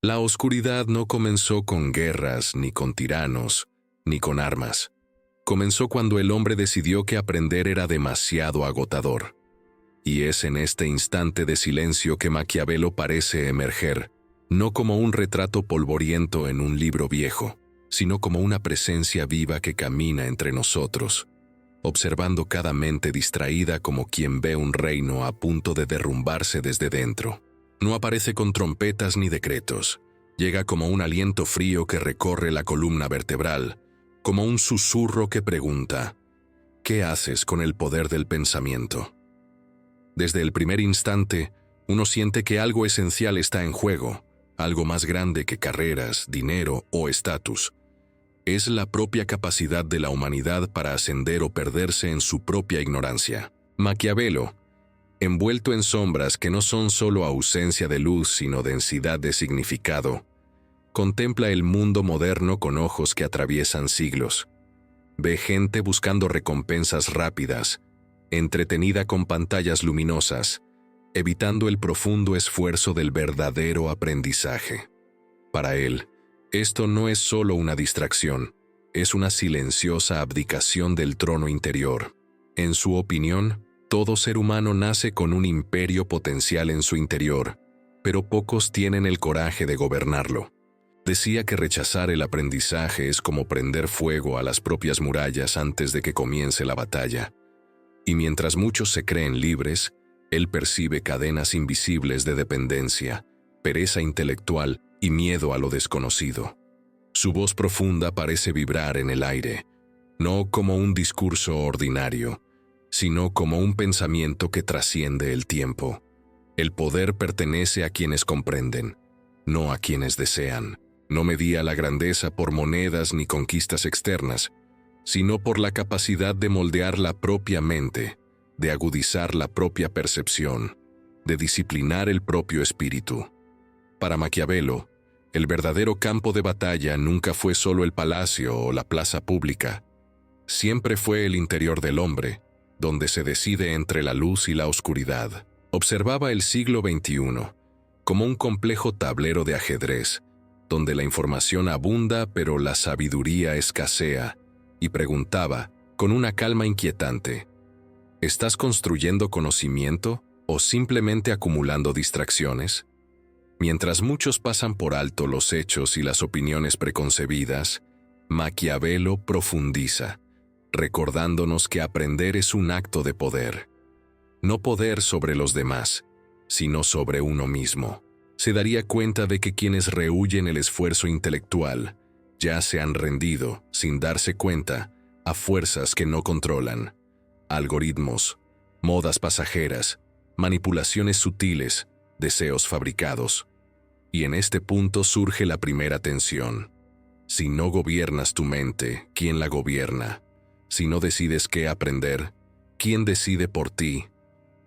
La oscuridad no comenzó con guerras, ni con tiranos, ni con armas. Comenzó cuando el hombre decidió que aprender era demasiado agotador. Y es en este instante de silencio que Maquiavelo parece emerger, no como un retrato polvoriento en un libro viejo, sino como una presencia viva que camina entre nosotros, observando cada mente distraída como quien ve un reino a punto de derrumbarse desde dentro. No aparece con trompetas ni decretos. Llega como un aliento frío que recorre la columna vertebral, como un susurro que pregunta, ¿qué haces con el poder del pensamiento? Desde el primer instante, uno siente que algo esencial está en juego, algo más grande que carreras, dinero o estatus. Es la propia capacidad de la humanidad para ascender o perderse en su propia ignorancia. Maquiavelo, envuelto en sombras que no son solo ausencia de luz sino densidad de significado, contempla el mundo moderno con ojos que atraviesan siglos. Ve gente buscando recompensas rápidas, entretenida con pantallas luminosas, evitando el profundo esfuerzo del verdadero aprendizaje. Para él, esto no es solo una distracción, es una silenciosa abdicación del trono interior. En su opinión, todo ser humano nace con un imperio potencial en su interior, pero pocos tienen el coraje de gobernarlo. Decía que rechazar el aprendizaje es como prender fuego a las propias murallas antes de que comience la batalla. Y mientras muchos se creen libres, él percibe cadenas invisibles de dependencia, pereza intelectual y miedo a lo desconocido. Su voz profunda parece vibrar en el aire, no como un discurso ordinario, sino como un pensamiento que trasciende el tiempo. El poder pertenece a quienes comprenden, no a quienes desean. No medía la grandeza por monedas ni conquistas externas, sino por la capacidad de moldear la propia mente, de agudizar la propia percepción, de disciplinar el propio espíritu. Para Maquiavelo, el verdadero campo de batalla nunca fue solo el palacio o la plaza pública. Siempre fue el interior del hombre, donde se decide entre la luz y la oscuridad. Observaba el siglo XXI como un complejo tablero de ajedrez, donde la información abunda pero la sabiduría escasea, y preguntaba, con una calma inquietante, ¿estás construyendo conocimiento o simplemente acumulando distracciones? Mientras muchos pasan por alto los hechos y las opiniones preconcebidas, Maquiavelo profundiza, recordándonos que aprender es un acto de poder. No poder sobre los demás, sino sobre uno mismo. Se daría cuenta de que quienes rehúyen el esfuerzo intelectual ya se han rendido, sin darse cuenta, a fuerzas que no controlan. Algoritmos, modas pasajeras, manipulaciones sutiles, deseos fabricados. Y en este punto surge la primera tensión. Si no gobiernas tu mente, ¿quién la gobierna? Si no decides qué aprender, ¿quién decide por ti?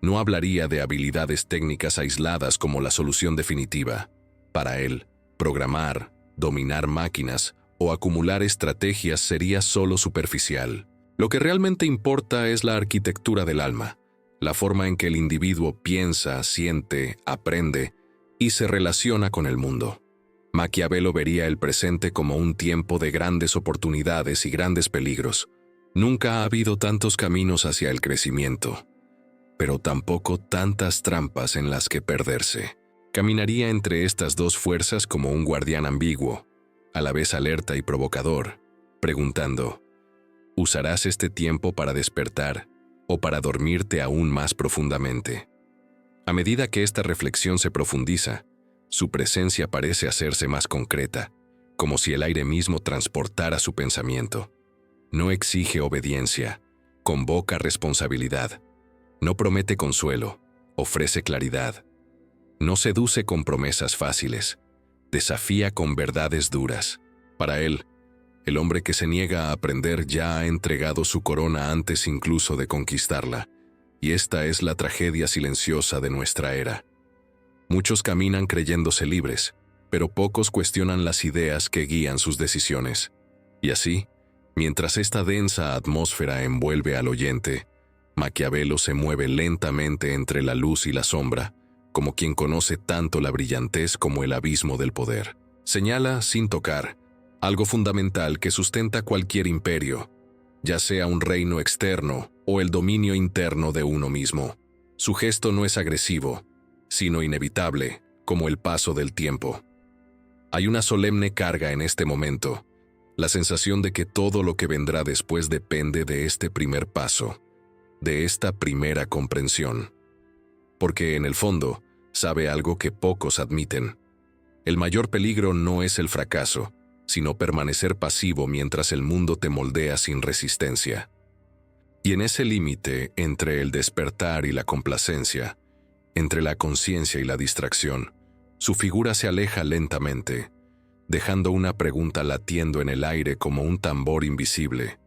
No hablaría de habilidades técnicas aisladas como la solución definitiva. Para él, programar, dominar máquinas o acumular estrategias sería solo superficial. Lo que realmente importa es la arquitectura del alma, la forma en que el individuo piensa, siente, aprende y se relaciona con el mundo. Maquiavelo vería el presente como un tiempo de grandes oportunidades y grandes peligros. Nunca ha habido tantos caminos hacia el crecimiento, pero tampoco tantas trampas en las que perderse. Caminaría entre estas dos fuerzas como un guardián ambiguo, a la vez alerta y provocador, preguntando, ¿usarás este tiempo para despertar o para dormirte aún más profundamente? A medida que esta reflexión se profundiza, su presencia parece hacerse más concreta, como si el aire mismo transportara su pensamiento. No exige obediencia, convoca responsabilidad. No promete consuelo, ofrece claridad. No seduce con promesas fáciles, desafía con verdades duras. Para él, el hombre que se niega a aprender ya ha entregado su corona antes incluso de conquistarla, y esta es la tragedia silenciosa de nuestra era. Muchos caminan creyéndose libres, pero pocos cuestionan las ideas que guían sus decisiones. Y así, mientras esta densa atmósfera envuelve al oyente, Maquiavelo se mueve lentamente entre la luz y la sombra, como quien conoce tanto la brillantez como el abismo del poder. Señala, sin tocar, algo fundamental que sustenta cualquier imperio, ya sea un reino externo o el dominio interno de uno mismo. Su gesto no es agresivo, sino inevitable, como el paso del tiempo. Hay una solemne carga en este momento, la sensación de que todo lo que vendrá después depende de este primer paso, de esta primera comprensión. Porque en el fondo, sabe algo que pocos admiten. El mayor peligro no es el fracaso, sino permanecer pasivo mientras el mundo te moldea sin resistencia. Y en ese límite entre el despertar y la complacencia, entre la conciencia y la distracción, su figura se aleja lentamente, dejando una pregunta latiendo en el aire como un tambor invisible,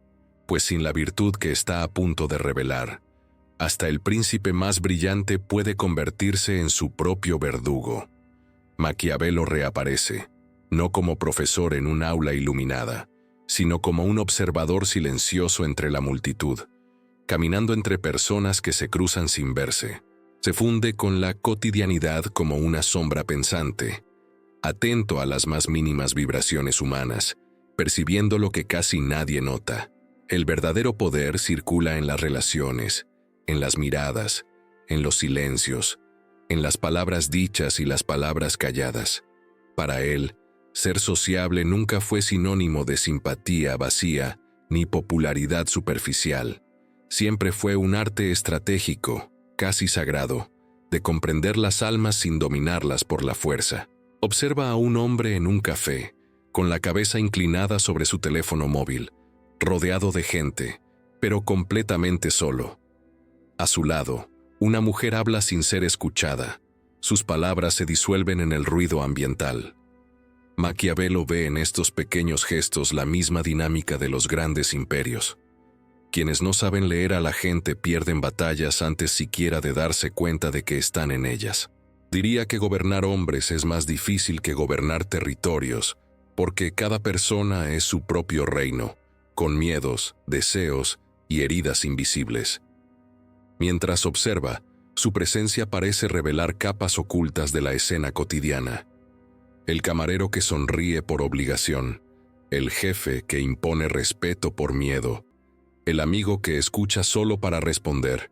pues sin la virtud que está a punto de revelar, hasta el príncipe más brillante puede convertirse en su propio verdugo. Maquiavelo reaparece, no como profesor en un aula iluminada, sino como un observador silencioso entre la multitud, caminando entre personas que se cruzan sin verse. Se funde con la cotidianidad como una sombra pensante, atento a las más mínimas vibraciones humanas, percibiendo lo que casi nadie nota. El verdadero poder circula en las relaciones, en las miradas, en los silencios, en las palabras dichas y las palabras calladas. Para él, ser sociable nunca fue sinónimo de simpatía vacía ni popularidad superficial. Siempre fue un arte estratégico, casi sagrado, de comprender las almas sin dominarlas por la fuerza. Observa a un hombre en un café, con la cabeza inclinada sobre su teléfono móvil, rodeado de gente, pero completamente solo. A su lado, una mujer habla sin ser escuchada. Sus palabras se disuelven en el ruido ambiental. Maquiavelo ve en estos pequeños gestos la misma dinámica de los grandes imperios. Quienes no saben leer a la gente pierden batallas antes siquiera de darse cuenta de que están en ellas. Diría que gobernar hombres es más difícil que gobernar territorios, porque cada persona es su propio reino, con miedos, deseos y heridas invisibles. Mientras observa, su presencia parece revelar capas ocultas de la escena cotidiana. El camarero que sonríe por obligación, el jefe que impone respeto por miedo, el amigo que escucha solo para responder.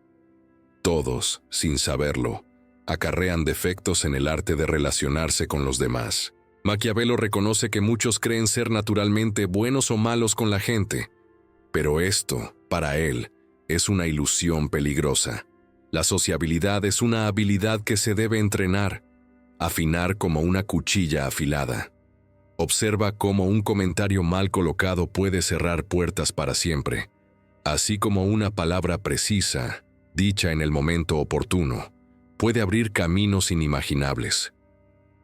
Todos, sin saberlo, acarrean defectos en el arte de relacionarse con los demás. Maquiavelo reconoce que muchos creen ser naturalmente buenos o malos con la gente, pero esto, para él, es una ilusión peligrosa. La sociabilidad es una habilidad que se debe entrenar, afinar como una cuchilla afilada. Observa cómo un comentario mal colocado puede cerrar puertas para siempre, así como una palabra precisa, dicha en el momento oportuno, puede abrir caminos inimaginables.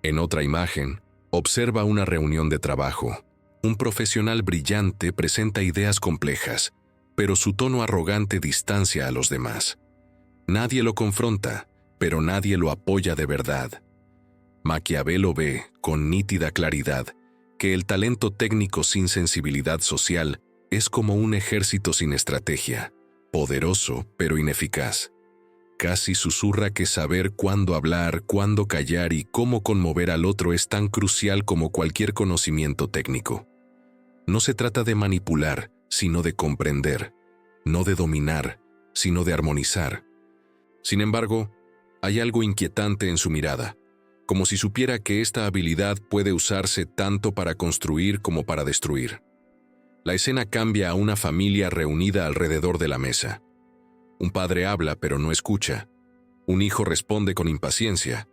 En otra imagen, observa una reunión de trabajo. Un profesional brillante presenta ideas complejas, pero su tono arrogante distancia a los demás. Nadie lo confronta, pero nadie lo apoya de verdad. Maquiavelo ve, con nítida claridad, que el talento técnico sin sensibilidad social es como un ejército sin estrategia, poderoso pero ineficaz. Casi susurra que saber cuándo hablar, cuándo callar y cómo conmover al otro es tan crucial como cualquier conocimiento técnico. No se trata de manipular, sino de comprender, no de dominar, sino de armonizar. Sin embargo, hay algo inquietante en su mirada, como si supiera que esta habilidad puede usarse tanto para construir como para destruir. La escena cambia a una familia reunida alrededor de la mesa. Un padre habla pero no escucha. Un hijo responde con impaciencia.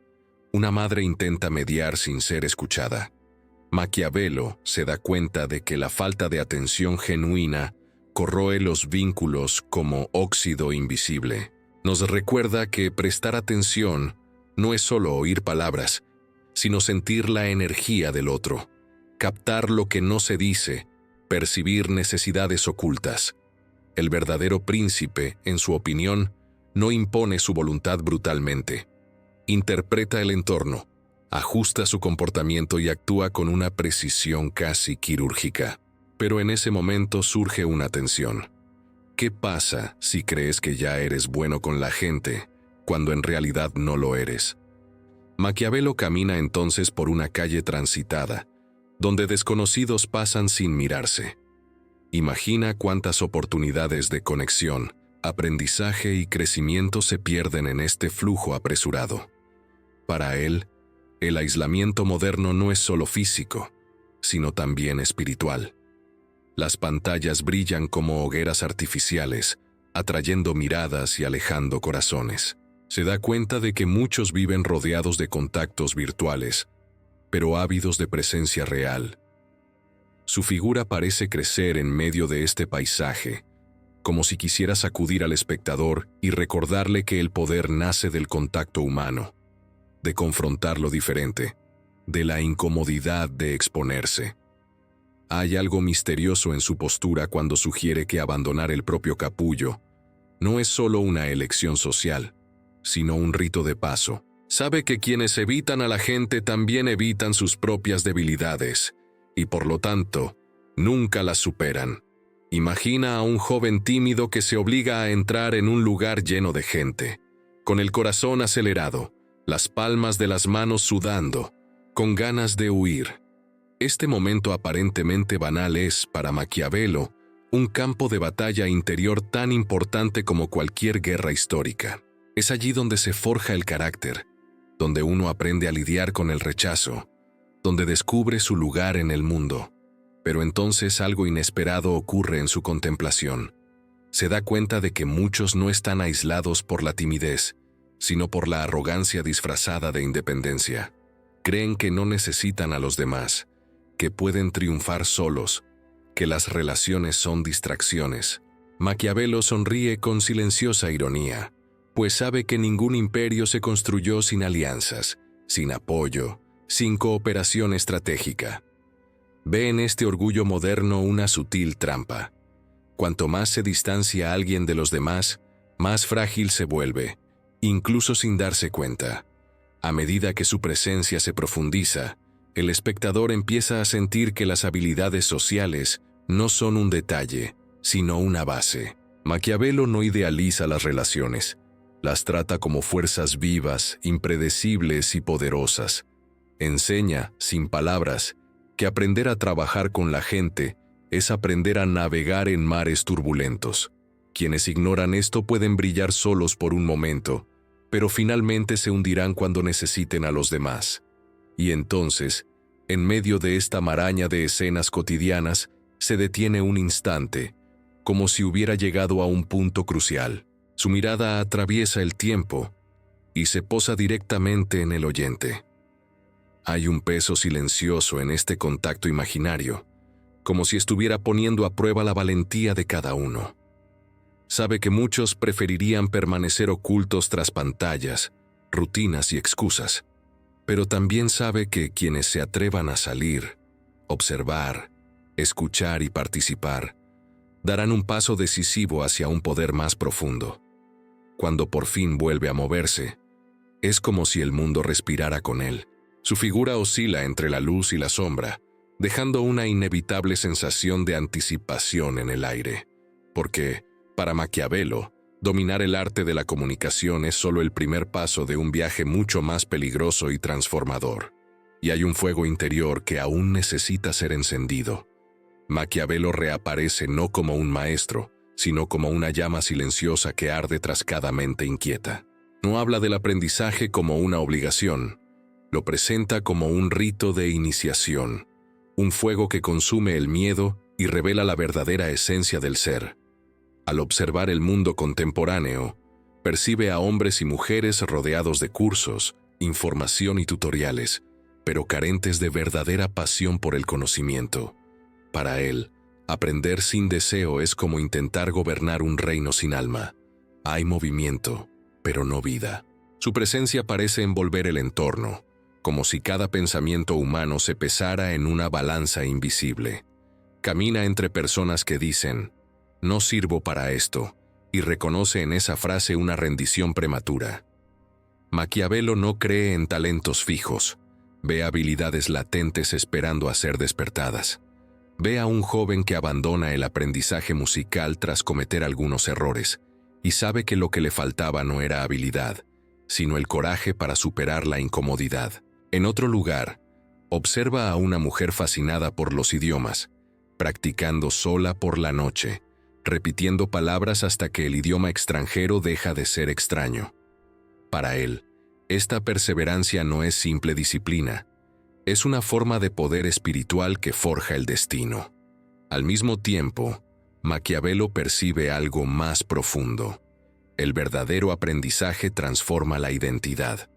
Una madre intenta mediar sin ser escuchada. Maquiavelo se da cuenta de que la falta de atención genuina corroe los vínculos como óxido invisible. Nos recuerda que prestar atención no es solo oír palabras, sino sentir la energía del otro, captar lo que no se dice, percibir necesidades ocultas. El verdadero príncipe, en su opinión, no impone su voluntad brutalmente. Interpreta el entorno, ajusta su comportamiento y actúa con una precisión casi quirúrgica. Pero en ese momento surge una tensión. ¿Qué pasa si crees que ya eres bueno con la gente, cuando en realidad no lo eres? Maquiavelo camina entonces por una calle transitada, donde desconocidos pasan sin mirarse. Imagina cuántas oportunidades de conexión, aprendizaje y crecimiento se pierden en este flujo apresurado. Para él, el aislamiento moderno no es solo físico, sino también espiritual. Las pantallas brillan como hogueras artificiales, atrayendo miradas y alejando corazones. Se da cuenta de que muchos viven rodeados de contactos virtuales, pero ávidos de presencia real. Su figura parece crecer en medio de este paisaje, como si quisiera sacudir al espectador y recordarle que el poder nace del contacto humano, de confrontar lo diferente, de la incomodidad de exponerse. Hay algo misterioso en su postura cuando sugiere que abandonar el propio capullo no es solo una elección social, sino un rito de paso. Sabe que quienes evitan a la gente también evitan sus propias debilidades, y por lo tanto, nunca las superan. Imagina a un joven tímido que se obliga a entrar en un lugar lleno de gente, con el corazón acelerado, las palmas de las manos sudando, con ganas de huir. Este momento aparentemente banal es, para Maquiavelo, un campo de batalla interior tan importante como cualquier guerra histórica. Es allí donde se forja el carácter, donde uno aprende a lidiar con el rechazo, donde descubre su lugar en el mundo. Pero entonces algo inesperado ocurre en su contemplación. Se da cuenta de que muchos no están aislados por la timidez, sino por la arrogancia disfrazada de independencia. Creen que no necesitan a los demás, que pueden triunfar solos, que las relaciones son distracciones. Maquiavelo sonríe con silenciosa ironía, pues sabe que ningún imperio se construyó sin alianzas, sin apoyo, sin cooperación estratégica. Ve en este orgullo moderno una sutil trampa. Cuanto más se distancia alguien de los demás, más frágil se vuelve, incluso sin darse cuenta. A medida que su presencia se profundiza, el espectador empieza a sentir que las habilidades sociales no son un detalle, sino una base. Maquiavelo no idealiza las relaciones, las trata como fuerzas vivas, impredecibles y poderosas. Enseña, sin palabras, que aprender a trabajar con la gente es aprender a navegar en mares turbulentos. Quienes ignoran esto pueden brillar solos por un momento, pero finalmente se hundirán cuando necesiten a los demás. Y entonces, en medio de esta maraña de escenas cotidianas, se detiene un instante, como si hubiera llegado a un punto crucial. Su mirada atraviesa el tiempo y se posa directamente en el oyente. Hay un peso silencioso en este contacto imaginario, como si estuviera poniendo a prueba la valentía de cada uno. Sabe que muchos preferirían permanecer ocultos tras pantallas, rutinas y excusas, pero también sabe que quienes se atrevan a salir, observar, escuchar y participar, darán un paso decisivo hacia un poder más profundo. Cuando por fin vuelve a moverse, es como si el mundo respirara con él. Su figura oscila entre la luz y la sombra, dejando una inevitable sensación de anticipación en el aire. Porque, para Maquiavelo, dominar el arte de la comunicación es solo el primer paso de un viaje mucho más peligroso y transformador. Y hay un fuego interior que aún necesita ser encendido. Maquiavelo reaparece no como un maestro, sino como una llama silenciosa que arde tras cada mente inquieta. No habla del aprendizaje como una obligación, lo presenta como un rito de iniciación, un fuego que consume el miedo y revela la verdadera esencia del ser. Al observar el mundo contemporáneo, percibe a hombres y mujeres rodeados de cursos, información y tutoriales, pero carentes de verdadera pasión por el conocimiento. Para él, aprender sin deseo es como intentar gobernar un reino sin alma. Hay movimiento, pero no vida. Su presencia parece envolver el entorno, como si cada pensamiento humano se pesara en una balanza invisible. Camina entre personas que dicen, «No sirvo para esto», y reconoce en esa frase una rendición prematura. Maquiavelo no cree en talentos fijos, ve habilidades latentes esperando a ser despertadas. Ve a un joven que abandona el aprendizaje musical tras cometer algunos errores, y sabe que lo que le faltaba no era habilidad, sino el coraje para superar la incomodidad. En otro lugar, observa a una mujer fascinada por los idiomas, practicando sola por la noche, repitiendo palabras hasta que el idioma extranjero deja de ser extraño. Para él, esta perseverancia no es simple disciplina, es una forma de poder espiritual que forja el destino. Al mismo tiempo, Maquiavelo percibe algo más profundo. El verdadero aprendizaje transforma la identidad.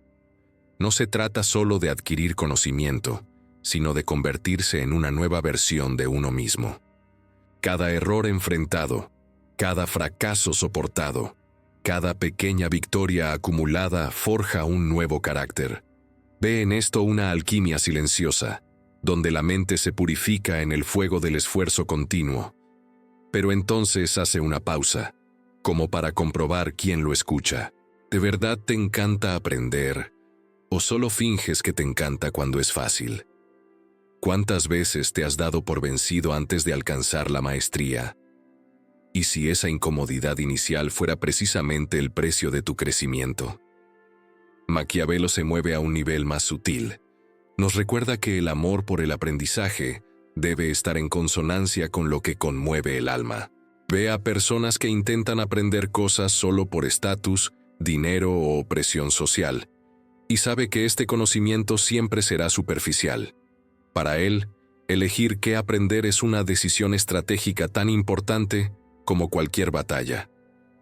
No se trata solo de adquirir conocimiento, sino de convertirse en una nueva versión de uno mismo. Cada error enfrentado, cada fracaso soportado, cada pequeña victoria acumulada forja un nuevo carácter. Ve en esto una alquimia silenciosa, donde la mente se purifica en el fuego del esfuerzo continuo. Pero entonces hace una pausa, como para comprobar quién lo escucha. ¿De verdad te encanta aprender? ¿O solo finges que te encanta cuando es fácil? ¿Cuántas veces te has dado por vencido antes de alcanzar la maestría? ¿Y si esa incomodidad inicial fuera precisamente el precio de tu crecimiento? Maquiavelo se mueve a un nivel más sutil. Nos recuerda que el amor por el aprendizaje debe estar en consonancia con lo que conmueve el alma. Ve a personas que intentan aprender cosas solo por estatus, dinero o presión social, y sabe que este conocimiento siempre será superficial. Para él, elegir qué aprender es una decisión estratégica tan importante como cualquier batalla.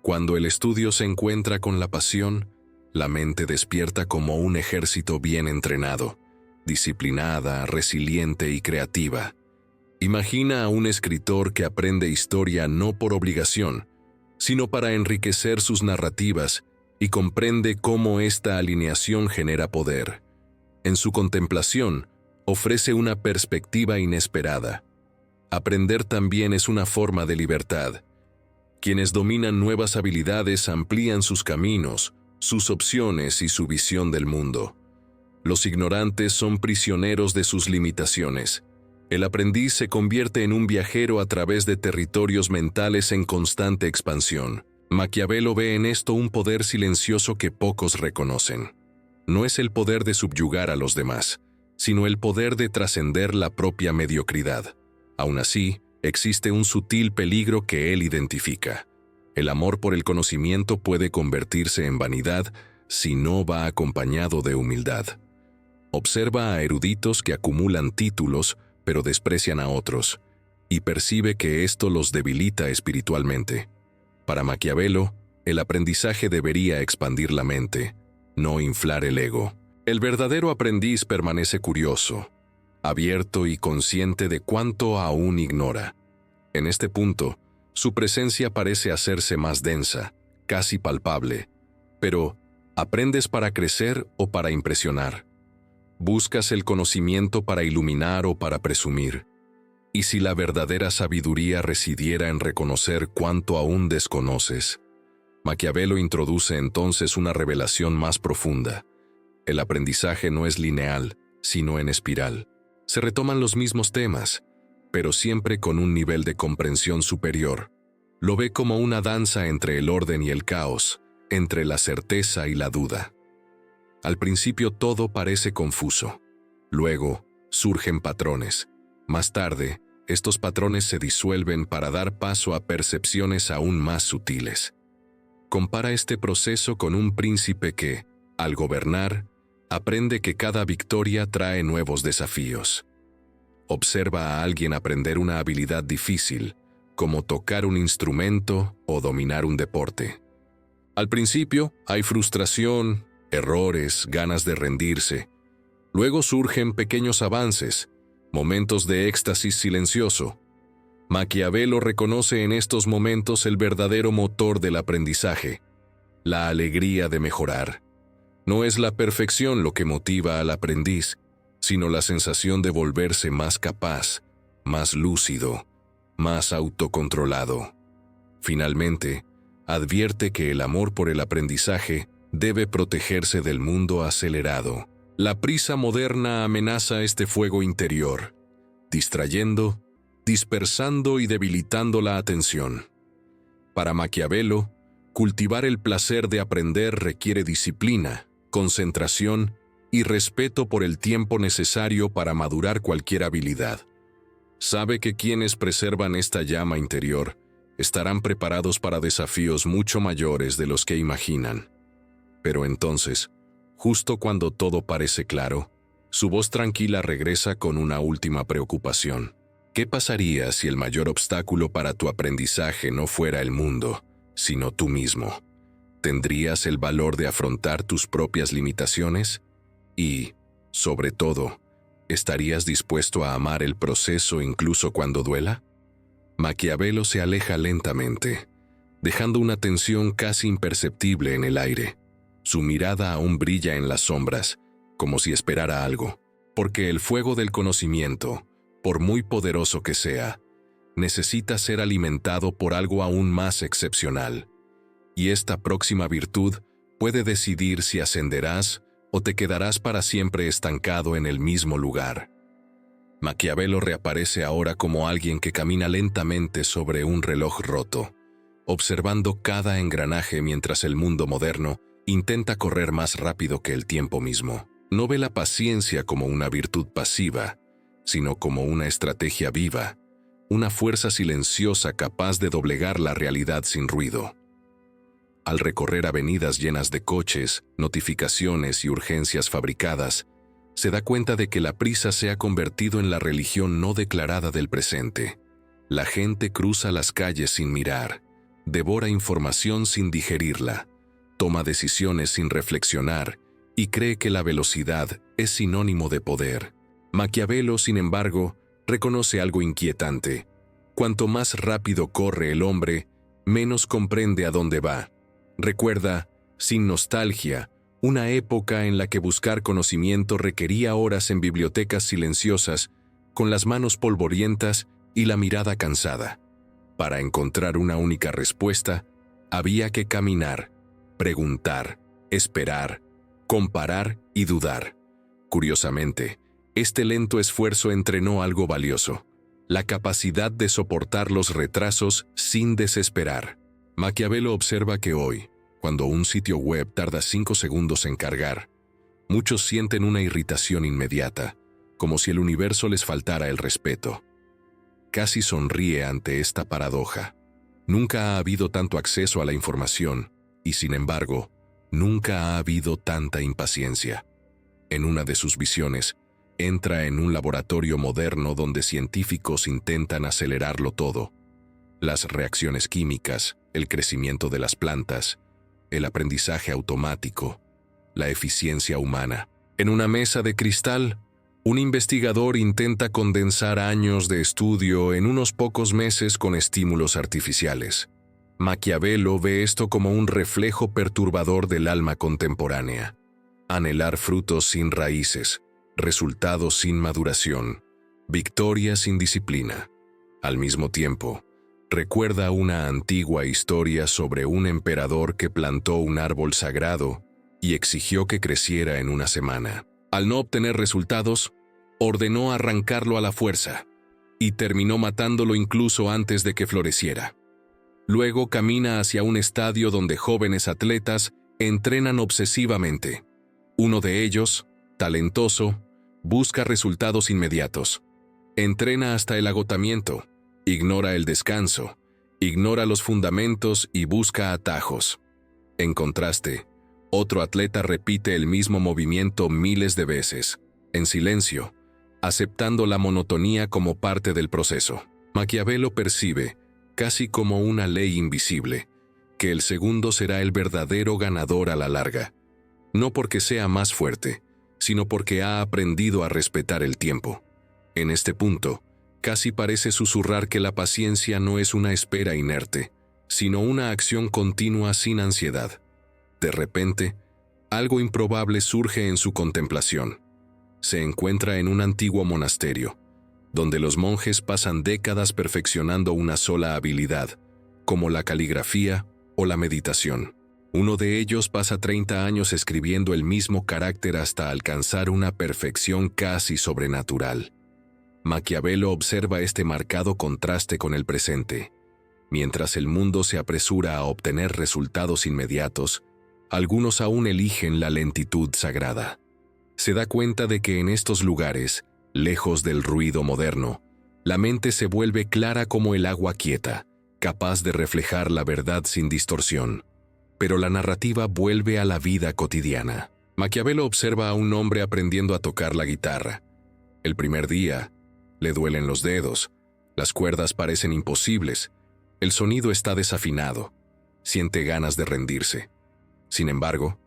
Cuando el estudio se encuentra con la pasión, la mente despierta como un ejército bien entrenado, disciplinada, resiliente y creativa. Imagina a un escritor que aprende historia no por obligación, sino para enriquecer sus narrativas y comprende cómo esta alineación genera poder. En su contemplación, ofrece una perspectiva inesperada. Aprender también es una forma de libertad. Quienes dominan nuevas habilidades amplían sus caminos, sus opciones y su visión del mundo. Los ignorantes son prisioneros de sus limitaciones. El aprendiz se convierte en un viajero a través de territorios mentales en constante expansión. Maquiavelo ve en esto un poder silencioso que pocos reconocen. No es el poder de subyugar a los demás, sino el poder de trascender la propia mediocridad. Aún así, existe un sutil peligro que él identifica. El amor por el conocimiento puede convertirse en vanidad si no va acompañado de humildad. Observa a eruditos que acumulan títulos pero desprecian a otros, y percibe que esto los debilita espiritualmente. Para Maquiavelo, el aprendizaje debería expandir la mente, no inflar el ego. El verdadero aprendiz permanece curioso, abierto y consciente de cuánto aún ignora. En este punto, su presencia parece hacerse más densa, casi palpable. Pero, ¿aprendes para crecer o para impresionar? ¿Buscas el conocimiento para iluminar o para presumir? ¿Y si la verdadera sabiduría residiera en reconocer cuánto aún desconoces? Maquiavelo introduce entonces una revelación más profunda. El aprendizaje no es lineal, sino en espiral. Se retoman los mismos temas, pero siempre con un nivel de comprensión superior. Lo ve como una danza entre el orden y el caos, entre la certeza y la duda. Al principio todo parece confuso. Luego, surgen patrones. Más tarde, estos patrones se disuelven para dar paso a percepciones aún más sutiles. Compara este proceso con un príncipe que, al gobernar, aprende que cada victoria trae nuevos desafíos. Observa a alguien aprender una habilidad difícil, como tocar un instrumento o dominar un deporte. Al principio hay frustración, errores, ganas de rendirse. Luego surgen pequeños avances, momentos de éxtasis silencioso. Maquiavelo reconoce en estos momentos el verdadero motor del aprendizaje, la alegría de mejorar. No es la perfección lo que motiva al aprendiz, sino la sensación de volverse más capaz, más lúcido, más autocontrolado. Finalmente, advierte que el amor por el aprendizaje debe protegerse del mundo acelerado. La prisa moderna amenaza este fuego interior, distrayendo, dispersando y debilitando la atención. Para Maquiavelo, Cultivar el placer de aprender requiere disciplina, concentración y respeto por el tiempo necesario para madurar cualquier habilidad. Sabe que quienes preservan esta llama interior estarán preparados para desafíos mucho mayores de los que imaginan. Pero entonces, justo cuando todo parece claro, su voz tranquila regresa con una última preocupación. ¿Qué pasaría si el mayor obstáculo para tu aprendizaje no fuera el mundo, sino tú mismo? ¿Tendrías el valor de afrontar tus propias limitaciones? Y, sobre todo, ¿estarías dispuesto a amar el proceso incluso cuando duela? Maquiavelo se aleja lentamente, dejando una tensión casi imperceptible en el aire. Su mirada aún brilla en las sombras, como si esperara algo, porque el fuego del conocimiento, por muy poderoso que sea, necesita ser alimentado por algo aún más excepcional. Y esta próxima virtud puede decidir si ascenderás o te quedarás para siempre estancado en el mismo lugar. Maquiavelo reaparece ahora como alguien que camina lentamente sobre un reloj roto, observando cada engranaje mientras el mundo moderno intenta correr más rápido que el tiempo mismo. No ve la paciencia como una virtud pasiva, sino como una estrategia viva, una fuerza silenciosa capaz de doblegar la realidad sin ruido. Al recorrer avenidas llenas de coches, notificaciones y urgencias fabricadas, se da cuenta de que la prisa se ha convertido en la religión no declarada del presente. La gente cruza las calles sin mirar, devora información sin digerirla, toma decisiones sin reflexionar y cree que la velocidad es sinónimo de poder. Maquiavelo, sin embargo, reconoce algo inquietante. Cuanto más rápido corre el hombre, menos comprende a dónde va. Recuerda, sin nostalgia, una época en la que buscar conocimiento requería horas en bibliotecas silenciosas, con las manos polvorientas y la mirada cansada. Para encontrar una única respuesta, había que caminar, preguntar, esperar, comparar y dudar. Curiosamente, este lento esfuerzo entrenó algo valioso: la capacidad de soportar los retrasos sin desesperar. Maquiavelo observa que hoy, cuando un sitio web tarda 5 segundos en cargar, muchos sienten una irritación inmediata, como si el universo les faltara el respeto. Casi sonríe ante esta paradoja. Nunca ha habido tanto acceso a la información, y sin embargo, nunca ha habido tanta impaciencia. En una de sus visiones, entra en un laboratorio moderno donde científicos intentan acelerarlo todo: las reacciones químicas, el crecimiento de las plantas, el aprendizaje automático, la eficiencia humana. En una mesa de cristal, un investigador intenta condensar años de estudio en unos pocos meses con estímulos artificiales. Maquiavelo ve esto como un reflejo perturbador del alma contemporánea. Anhelar frutos sin raíces, resultados sin maduración, victoria sin disciplina. Al mismo tiempo, recuerda una antigua historia sobre un emperador que plantó un árbol sagrado y exigió que creciera en una semana. Al no obtener resultados, ordenó arrancarlo a la fuerza y terminó matándolo incluso antes de que floreciera. Luego camina hacia un estadio donde jóvenes atletas entrenan obsesivamente. Uno de ellos, talentoso, busca resultados inmediatos. Entrena hasta el agotamiento, ignora el descanso, ignora los fundamentos y busca atajos. En contraste, otro atleta repite el mismo movimiento miles de veces, en silencio, aceptando la monotonía como parte del proceso. Maquiavelo percibe, casi como una ley invisible, que el segundo será el verdadero ganador a la larga, no porque sea más fuerte, sino porque ha aprendido a respetar el tiempo. En este punto, casi parece susurrar que la paciencia no es una espera inerte, sino una acción continua sin ansiedad. De repente, algo improbable surge en su contemplación. Se encuentra en un antiguo monasterio, donde los monjes pasan décadas perfeccionando una sola habilidad, como la caligrafía o la meditación. Uno de ellos pasa 30 años escribiendo el mismo carácter hasta alcanzar una perfección casi sobrenatural. Maquiavelo observa este marcado contraste con el presente. Mientras el mundo se apresura a obtener resultados inmediatos, algunos aún eligen la lentitud sagrada. Se da cuenta de que en estos lugares, lejos del ruido moderno, la mente se vuelve clara como el agua quieta, capaz de reflejar la verdad sin distorsión. Pero la narrativa vuelve a la vida cotidiana. Maquiavelo observa a un hombre aprendiendo a tocar la guitarra. El primer día, le duelen los dedos, las cuerdas parecen imposibles, el sonido está desafinado, siente ganas de rendirse. Sin embargo,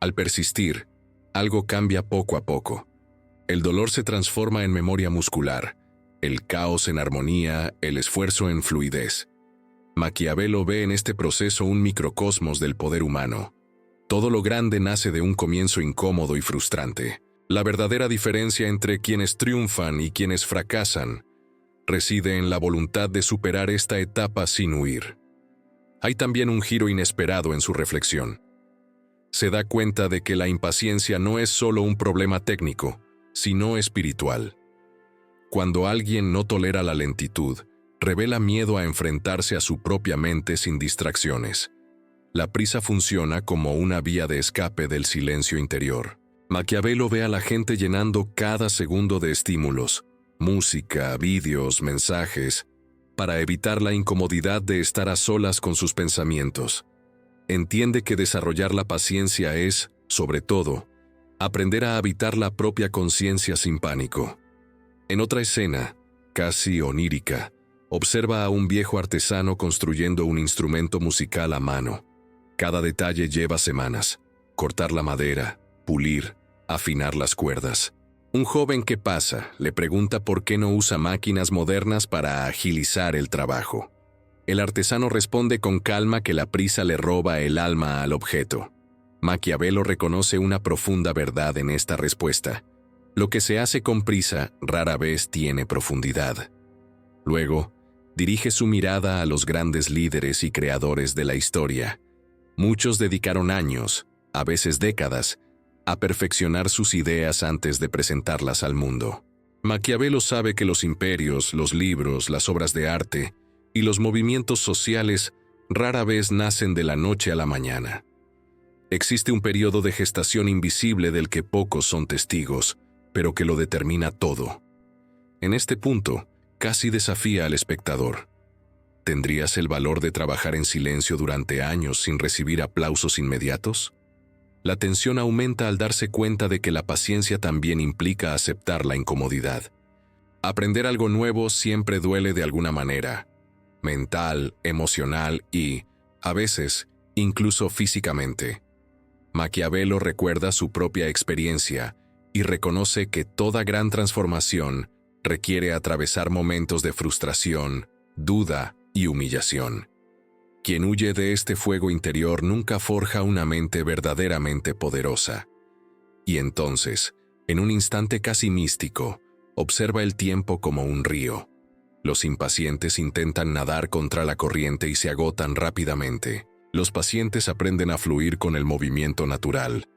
al persistir, algo cambia poco a poco. El dolor se transforma en memoria muscular, el caos en armonía, el esfuerzo en fluidez. Maquiavelo ve en este proceso un microcosmos del poder humano. Todo lo grande nace de un comienzo incómodo y frustrante. La verdadera diferencia entre quienes triunfan y quienes fracasan reside en la voluntad de superar esta etapa sin huir. Hay también un giro inesperado en su reflexión. Se da cuenta de que la impaciencia no es solo un problema técnico, sino espiritual. Cuando alguien no tolera la lentitud, revela miedo a enfrentarse a su propia mente sin distracciones. La prisa funciona como una vía de escape del silencio interior. Maquiavelo ve a la gente llenando cada segundo de estímulos, música, vídeos, mensajes, para evitar la incomodidad de estar a solas con sus pensamientos. Entiende que desarrollar la paciencia es, sobre todo, aprender a habitar la propia conciencia sin pánico. En otra escena, casi onírica, observa a un viejo artesano construyendo un instrumento musical a mano. Cada detalle lleva semanas: cortar la madera, pulir, afinar las cuerdas. Un joven que pasa le pregunta por qué no usa máquinas modernas para agilizar el trabajo. El artesano responde con calma que la prisa le roba el alma al objeto. Maquiavelo reconoce una profunda verdad en esta respuesta. Lo que se hace con prisa rara vez tiene profundidad. Luego, dirige su mirada a los grandes líderes y creadores de la historia. Muchos dedicaron años, a veces décadas, a perfeccionar sus ideas antes de presentarlas al mundo. Maquiavelo sabe que los imperios, los libros, las obras de arte y los movimientos sociales rara vez nacen de la noche a la mañana. Existe un periodo de gestación invisible del que pocos son testigos, pero que lo determina todo. En este punto, casi desafía al espectador. ¿Tendrías el valor de trabajar en silencio durante años sin recibir aplausos inmediatos? La tensión aumenta al darse cuenta de que la paciencia también implica aceptar la incomodidad. Aprender algo nuevo siempre duele de alguna manera, mental, emocional y, a veces, incluso físicamente. Maquiavelo recuerda su propia experiencia y reconoce que toda gran transformación requiere atravesar momentos de frustración, duda y humillación. Quien huye de este fuego interior nunca forja una mente verdaderamente poderosa. Y entonces, en un instante casi místico, observa el tiempo como un río. Los impacientes intentan nadar contra la corriente y se agotan rápidamente. Los pacientes aprenden a fluir con el movimiento natural,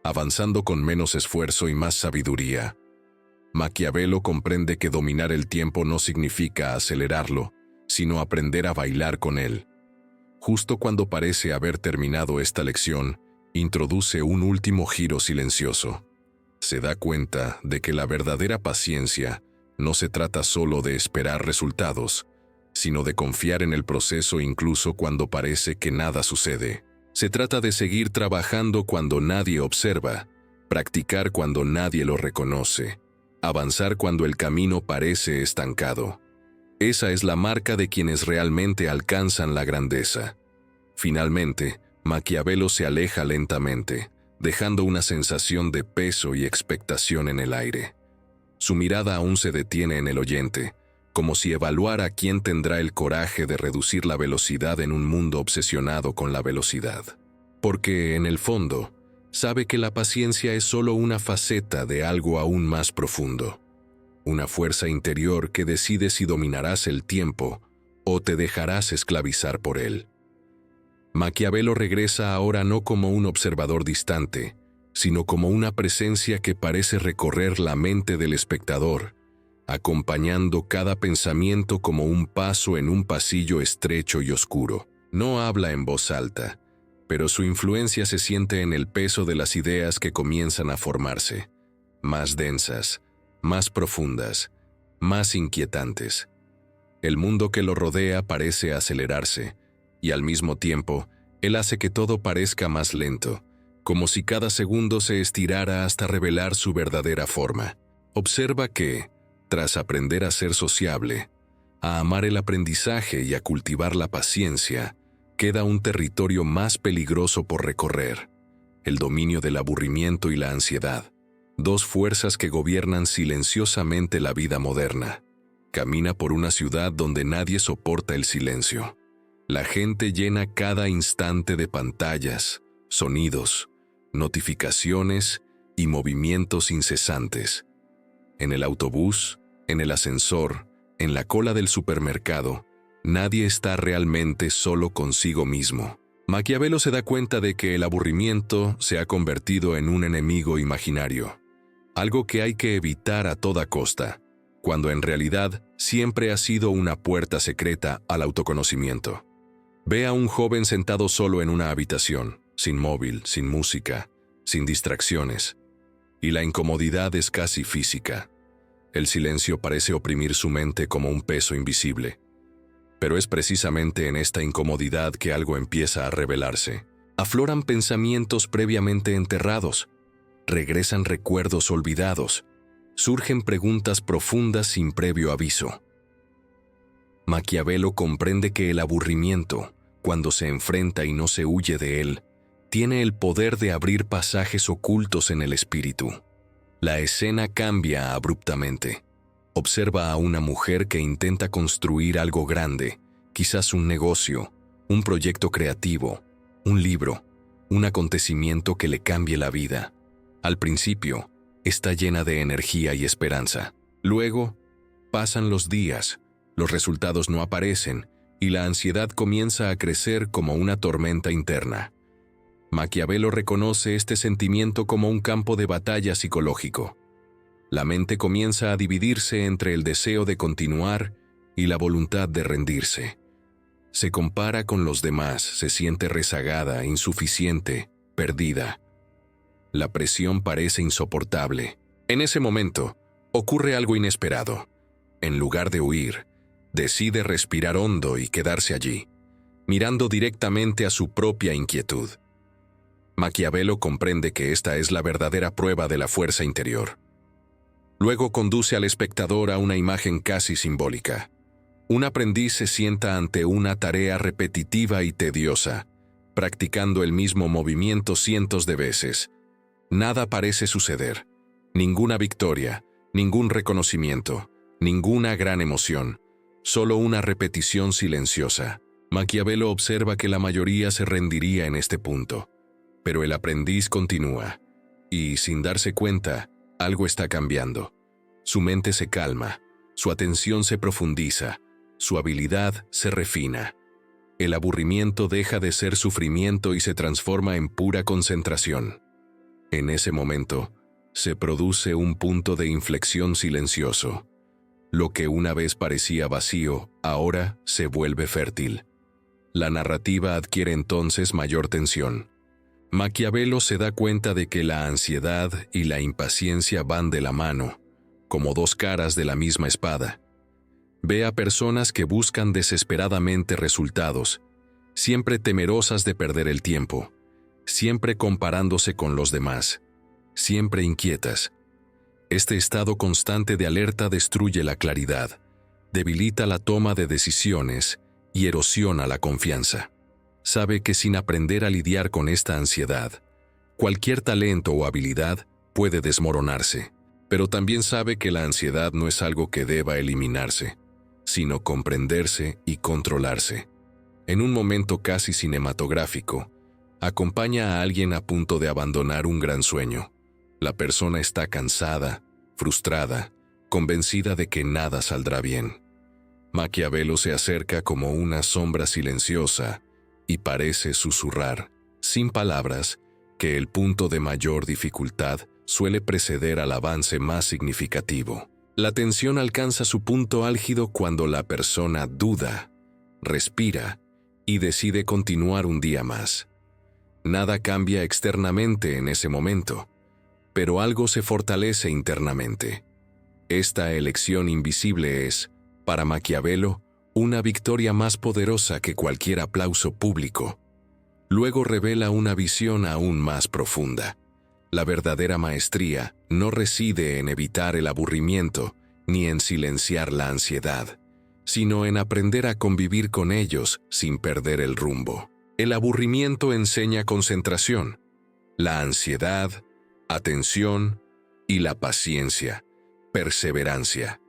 avanzando con menos esfuerzo y más sabiduría. Maquiavelo comprende que dominar el tiempo no significa acelerarlo, sino aprender a bailar con él. Justo cuando parece haber terminado esta lección, introduce un último giro silencioso. Se da cuenta de que la verdadera paciencia no se trata solo de esperar resultados, sino de confiar en el proceso incluso cuando parece que nada sucede. Se trata de seguir trabajando cuando nadie observa, practicar cuando nadie lo reconoce, avanzar cuando el camino parece estancado. Esa es la marca de quienes realmente alcanzan la grandeza. Finalmente, Maquiavelo se aleja lentamente, dejando una sensación de peso y expectación en el aire. Su mirada aún se detiene en el oyente, como si evaluara quién tendrá el coraje de reducir la velocidad en un mundo obsesionado con la velocidad. Porque, en el fondo, sabe que la paciencia es solo una faceta de algo aún más profundo. Una fuerza interior que decide si dominarás el tiempo o te dejarás esclavizar por él. Maquiavelo regresa ahora no como un observador distante, sino como una presencia que parece recorrer la mente del espectador, acompañando cada pensamiento como un paso en un pasillo estrecho y oscuro. No habla en voz alta, pero su influencia se siente en el peso de las ideas que comienzan a formarse, más densas, más profundas, más inquietantes. El mundo que lo rodea parece acelerarse, y al mismo tiempo, él hace que todo parezca más lento, como si cada segundo se estirara hasta revelar su verdadera forma. Observa que, tras aprender a ser sociable, a amar el aprendizaje y a cultivar la paciencia, queda un territorio más peligroso por recorrer: el dominio del aburrimiento y la ansiedad, dos fuerzas que gobiernan silenciosamente la vida moderna. Camina por una ciudad donde nadie soporta el silencio. La gente llena cada instante de pantallas, sonidos, notificaciones y movimientos incesantes. En el autobús, en el ascensor, en la cola del supermercado, nadie está realmente solo consigo mismo. Maquiavelo se da cuenta de que el aburrimiento se ha convertido en un enemigo imaginario, algo que hay que evitar a toda costa, cuando en realidad siempre ha sido una puerta secreta al autoconocimiento. Ve a un joven sentado solo en una habitación, sin móvil, sin música, sin distracciones, y la incomodidad es casi física. El silencio parece oprimir su mente como un peso invisible. Pero es precisamente en esta incomodidad que algo empieza a revelarse. Afloran pensamientos previamente enterrados, regresan recuerdos olvidados, surgen preguntas profundas sin previo aviso. Maquiavelo comprende que el aburrimiento, cuando se enfrenta y no se huye de él, tiene el poder de abrir pasajes ocultos en el espíritu. La escena cambia abruptamente. Observa a una mujer que intenta construir algo grande, quizás un negocio, un proyecto creativo, un libro, un acontecimiento que le cambie la vida. Al principio, está llena de energía y esperanza. Luego, pasan los días, los resultados no aparecen y la ansiedad comienza a crecer como una tormenta interna. Maquiavelo reconoce este sentimiento como un campo de batalla psicológico. La mente comienza a dividirse entre el deseo de continuar y la voluntad de rendirse. Se compara con los demás, se siente rezagada, insuficiente, perdida. La presión parece insoportable. En ese momento, ocurre algo inesperado. En lugar de huir, decide respirar hondo y quedarse allí, mirando directamente a su propia inquietud. Maquiavelo comprende que esta es la verdadera prueba de la fuerza interior. Luego conduce al espectador a una imagen casi simbólica. Un aprendiz se sienta ante una tarea repetitiva y tediosa, practicando el mismo movimiento cientos de veces. Nada parece suceder, ninguna victoria, ningún reconocimiento, ninguna gran emoción, solo una repetición silenciosa. Maquiavelo observa que la mayoría se rendiría en este punto, pero el aprendiz continúa, y sin darse cuenta, algo está cambiando. Su mente se calma, su atención se profundiza, su habilidad se refina. El aburrimiento deja de ser sufrimiento y se transforma en pura concentración. En ese momento, se produce un punto de inflexión silencioso. Lo que una vez parecía vacío, ahora se vuelve fértil. La narrativa adquiere entonces mayor tensión. Maquiavelo se da cuenta de que la ansiedad y la impaciencia van de la mano, como dos caras de la misma espada. Ve a personas que buscan desesperadamente resultados, siempre temerosas de perder el tiempo, siempre comparándose con los demás, siempre inquietas. Este estado constante de alerta destruye la claridad, debilita la toma de decisiones y erosiona la confianza. Sabe que sin aprender a lidiar con esta ansiedad, cualquier talento o habilidad puede desmoronarse, pero también sabe que la ansiedad no es algo que deba eliminarse, sino comprenderse y controlarse. En un momento casi cinematográfico, acompaña a alguien a punto de abandonar un gran sueño. La persona está cansada, frustrada, convencida de que nada saldrá bien. Maquiavelo se acerca como una sombra silenciosa y parece susurrar, sin palabras, que el punto de mayor dificultad suele preceder al avance más significativo. La tensión alcanza su punto álgido cuando la persona duda, respira y decide continuar un día más. Nada cambia externamente en ese momento, pero algo se fortalece internamente. Esta elección invisible es, para Maquiavelo, una victoria más poderosa que cualquier aplauso público. Luego revela una visión aún más profunda. La verdadera maestría no reside en evitar el aburrimiento ni en silenciar la ansiedad, sino en aprender a convivir con ellos sin perder el rumbo. El aburrimiento enseña concentración, la ansiedad, atención y la paciencia, perseverancia.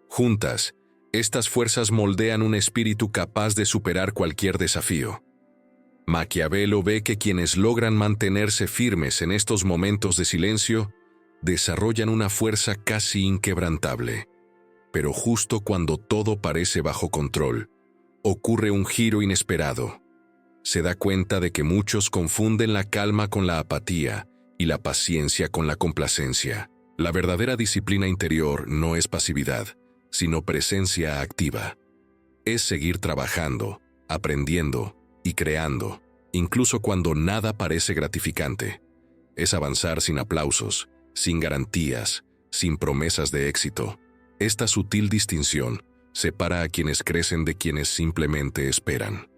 Juntas, estas fuerzas moldean un espíritu capaz de superar cualquier desafío. Maquiavelo ve que quienes logran mantenerse firmes en estos momentos de silencio desarrollan una fuerza casi inquebrantable. Pero justo cuando todo parece bajo control, ocurre un giro inesperado. Se da cuenta de que muchos confunden la calma con la apatía y la paciencia con la complacencia. La verdadera disciplina interior no es pasividad, sino presencia activa. Es seguir trabajando, aprendiendo y creando, incluso cuando nada parece gratificante. Es avanzar sin aplausos, sin garantías, sin promesas de éxito. Esta sutil distinción separa a quienes crecen de quienes simplemente esperan.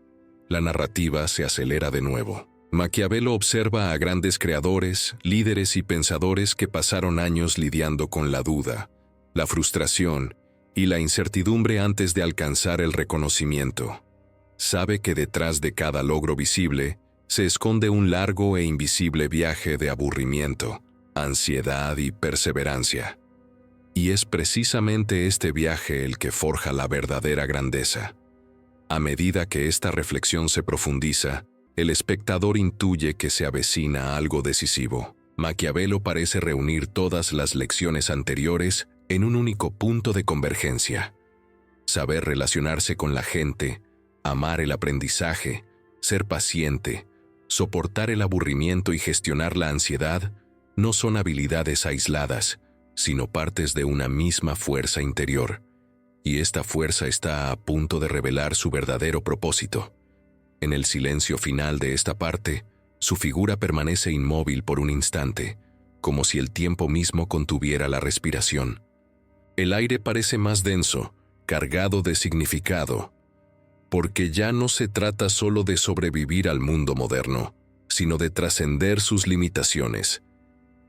La narrativa se acelera de nuevo. Maquiavelo observa a grandes creadores, líderes y pensadores que pasaron años lidiando con la duda, la frustración y la incertidumbre antes de alcanzar el reconocimiento. Sabe que detrás de cada logro visible se esconde un largo e invisible viaje de aburrimiento, ansiedad y perseverancia. Y es precisamente este viaje el que forja la verdadera grandeza. A medida que esta reflexión se profundiza, el espectador intuye que se avecina algo decisivo. Maquiavelo parece reunir todas las lecciones anteriores en un único punto de convergencia. Saber relacionarse con la gente, amar el aprendizaje, ser paciente, soportar el aburrimiento y gestionar la ansiedad no son habilidades aisladas, sino partes de una misma fuerza interior. Y esta fuerza está a punto de revelar su verdadero propósito. En el silencio final de esta parte, su figura permanece inmóvil por un instante, como si el tiempo mismo contuviera la respiración. El aire parece más denso, cargado de significado, porque ya no se trata solo de sobrevivir al mundo moderno, sino de trascender sus limitaciones.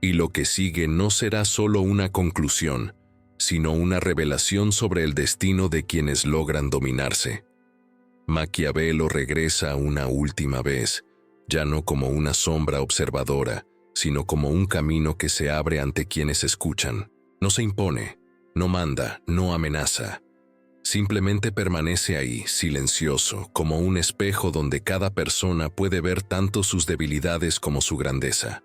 Y lo que sigue no será solo una conclusión, sino una revelación sobre el destino de quienes logran dominarse. Maquiavelo regresa una última vez, ya no como una sombra observadora, sino como un camino que se abre ante quienes escuchan. No se impone, no manda, no amenaza. Simplemente permanece ahí, silencioso, como un espejo donde cada persona puede ver tanto sus debilidades como su grandeza.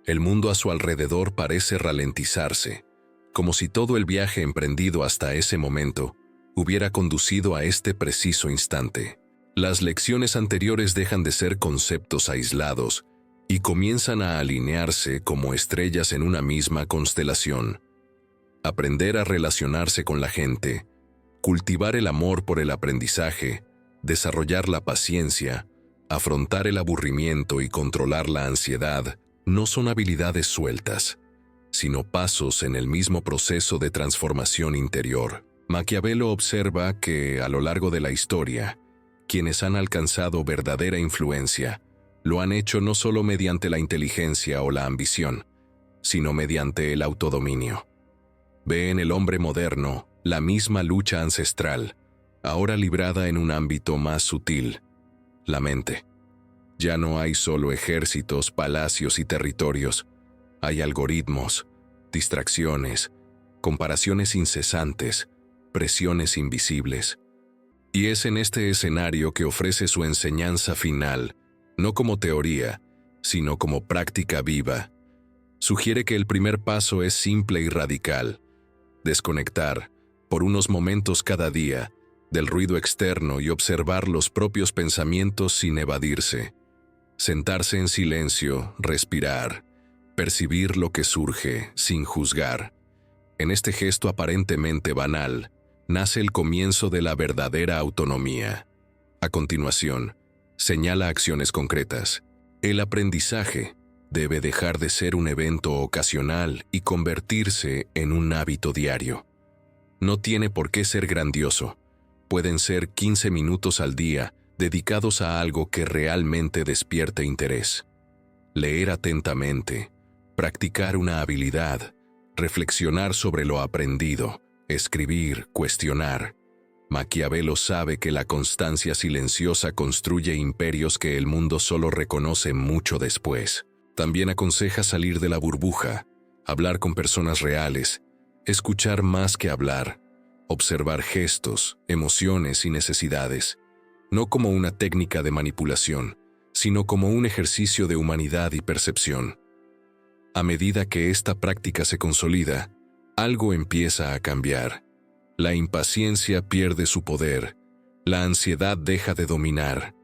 El mundo a su alrededor parece ralentizarse, como si todo el viaje emprendido hasta ese momento hubiera conducido a este preciso instante. Las lecciones anteriores dejan de ser conceptos aislados y comienzan a alinearse como estrellas en una misma constelación. Aprender a relacionarse con la gente, cultivar el amor por el aprendizaje, desarrollar la paciencia, afrontar el aburrimiento y controlar la ansiedad no son habilidades sueltas, sino pasos en el mismo proceso de transformación interior. Maquiavelo observa que, a lo largo de la historia, quienes han alcanzado verdadera influencia lo han hecho no solo mediante la inteligencia o la ambición, sino mediante el autodominio. Ve en el hombre moderno la misma lucha ancestral, ahora librada en un ámbito más sutil, la mente. Ya no hay solo ejércitos, palacios y territorios, hay algoritmos, distracciones, comparaciones incesantes, presiones invisibles. Y es en este escenario que ofrece su enseñanza final, no como teoría, sino como práctica viva. Sugiere que el primer paso es simple y radical: desconectar, por unos momentos cada día, del ruido externo y observar los propios pensamientos sin evadirse. Sentarse en silencio, respirar, percibir lo que surge sin juzgar. En este gesto aparentemente banal, nace el comienzo de la verdadera autonomía. A continuación, señala acciones concretas. El aprendizaje debe dejar de ser un evento ocasional y convertirse en un hábito diario. No tiene por qué ser grandioso. Pueden ser 15 minutos al día dedicados a algo que realmente despierte interés. Leer atentamente, practicar una habilidad, reflexionar sobre lo aprendido, escribir, cuestionar. Maquiavelo sabe que la constancia silenciosa construye imperios que el mundo solo reconoce mucho después. También aconseja salir de la burbuja, hablar con personas reales, escuchar más que hablar, observar gestos, emociones y necesidades, no como una técnica de manipulación, sino como un ejercicio de humanidad y percepción. A medida que esta práctica se consolida, algo empieza a cambiar. La impaciencia pierde su poder, la ansiedad deja de dominar,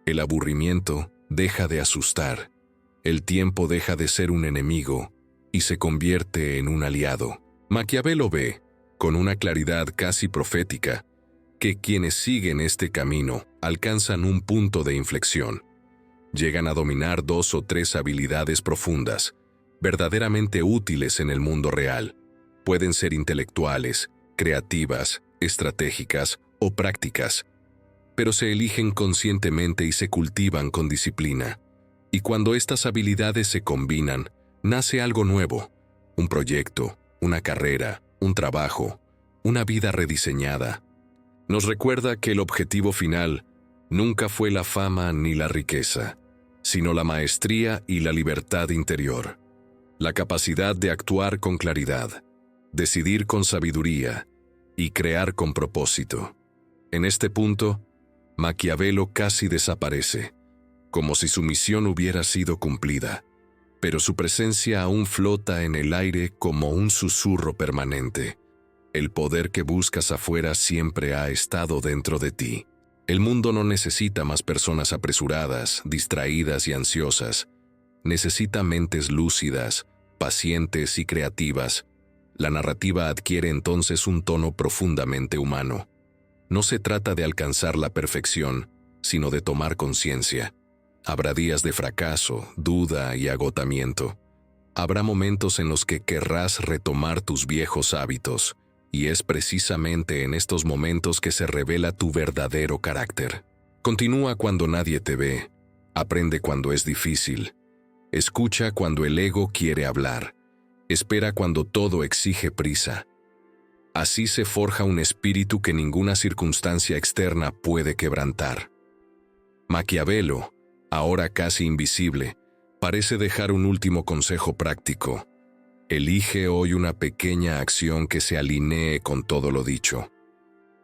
el aburrimiento deja de asustar, el tiempo deja de ser un enemigo y se convierte en un aliado. Maquiavelo ve, con una claridad casi profética, que quienes siguen este camino alcanzan un punto de inflexión. Llegan a dominar 2 o 3 habilidades profundas, verdaderamente útiles en el mundo real. Pueden ser intelectuales, creativas, estratégicas o prácticas, pero se eligen conscientemente y se cultivan con disciplina. Y cuando estas habilidades se combinan, nace algo nuevo, un proyecto, una carrera, un trabajo, una vida rediseñada. Nos recuerda que el objetivo final nunca fue la fama ni la riqueza, sino la maestría y la libertad interior, la capacidad de actuar con claridad, decidir con sabiduría y crear con propósito. En este punto, Maquiavelo casi desaparece, como si su misión hubiera sido cumplida, pero su presencia aún flota en el aire como un susurro permanente. El poder que buscas afuera siempre ha estado dentro de ti. El mundo no necesita más personas apresuradas, distraídas y ansiosas. Necesita mentes lúcidas, pacientes y creativas. La narrativa adquiere entonces un tono profundamente humano. No se trata de alcanzar la perfección, sino de tomar conciencia. Habrá días de fracaso, duda y agotamiento. Habrá momentos en los que querrás retomar tus viejos hábitos, y es precisamente en estos momentos que se revela tu verdadero carácter. Continúa cuando nadie te ve, aprende cuando es difícil, escucha cuando el ego quiere hablar, espera cuando todo exige prisa. Así se forja un espíritu que ninguna circunstancia externa puede quebrantar. Maquiavelo, ahora casi invisible, parece dejar un último consejo práctico. Elige hoy una pequeña acción que se alinee con todo lo dicho.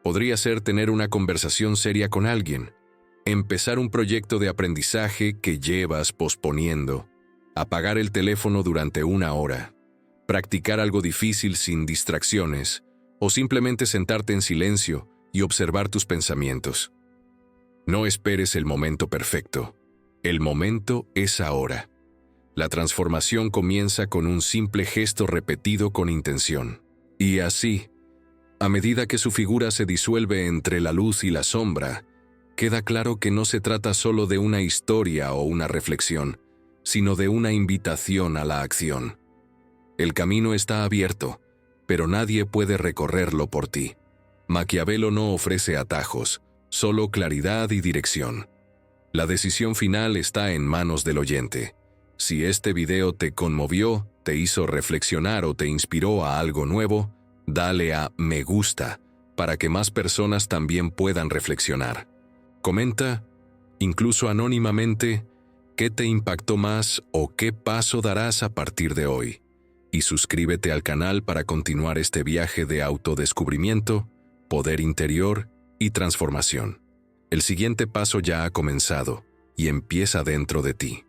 Podría ser tener una conversación seria con alguien, empezar un proyecto de aprendizaje que llevas posponiendo, apagar el teléfono durante 1 hora, practicar algo difícil sin distracciones, o simplemente sentarte en silencio y observar tus pensamientos. No esperes el momento perfecto. El momento es ahora. La transformación comienza con un simple gesto repetido con intención. Y así, a medida que su figura se disuelve entre la luz y la sombra, queda claro que no se trata solo de una historia o una reflexión, sino de una invitación a la acción. El camino está abierto, pero nadie puede recorrerlo por ti. Maquiavelo no ofrece atajos, solo claridad y dirección. La decisión final está en manos del oyente. Si este video te conmovió, te hizo reflexionar o te inspiró a algo nuevo, dale a me gusta para que más personas también puedan reflexionar. Comenta, incluso anónimamente, qué te impactó más o qué paso darás a partir de hoy. Y suscríbete al canal para continuar este viaje de autodescubrimiento, poder interior y transformación. El siguiente paso ya ha comenzado y empieza dentro de ti.